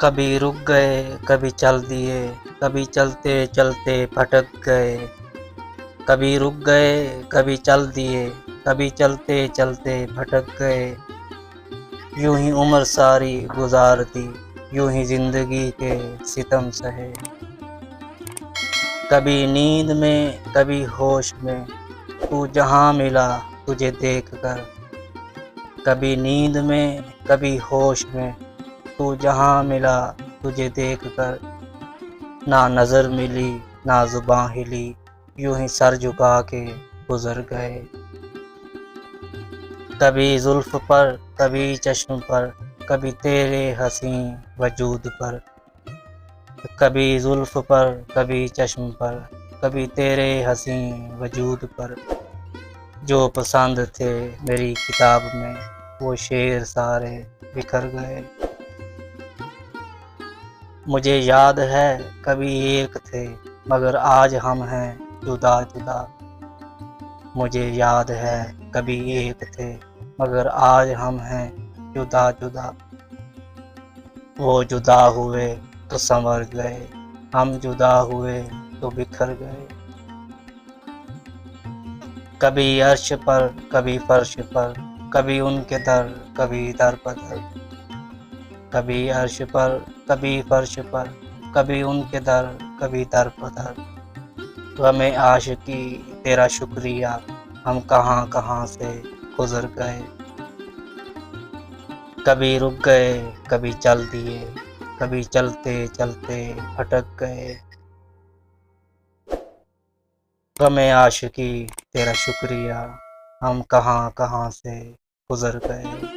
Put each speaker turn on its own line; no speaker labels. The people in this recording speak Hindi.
कभी रुक गए कभी चल दिए, कभी चलते चलते भटक गए। कभी रुक गए कभी चल दिए, कभी चलते चलते भटक गए। यूं ही उम्र सारी गुजार दी, यूं ही जिंदगी के सितम सहे। कभी नींद में कभी होश में, तू जहाँ मिला तुझे देख कर। कभी नींद में कभी होश में, तू जहाँ मिला तुझे देख कर। ना नज़र मिली ना जुबां हिली, यूं ही सर झुका के गुजर गए। कभी जुल्फ पर कभी चश्म पर, कभी तेरे हसीं वजूद पर। कभी जुल्फ पर कभी चश्म पर, कभी तेरे हसीं वजूद पर। जो पसंद थे मेरी किताब में, वो शेर सारे बिखर गए। मुझे याद है कभी एक थे, मगर आज हम हैं जुदा जुदा। मुझे याद है कभी एक थे, मगर आज हम हैं जुदा जुदा। वो जुदा हुए तो संवर गए, हम जुदा हुए तो बिखर गए। कभी अर्श पर कभी फर्श पर, कभी उनके दर कभी दर बदर। कभी अर्श पर कभी फर्श पर, कभी उनके दर कभी दर बदर। ग़म आशिकी तेरा शुक्रिया, हम कहाँ कहाँ से गुजर गए। कभी रुक गए कभी चल दिए, कभी चलते चलते भटक गए। ग़म आशिकी तेरा शुक्रिया, हम कहाँ कहाँ से गुजर गए।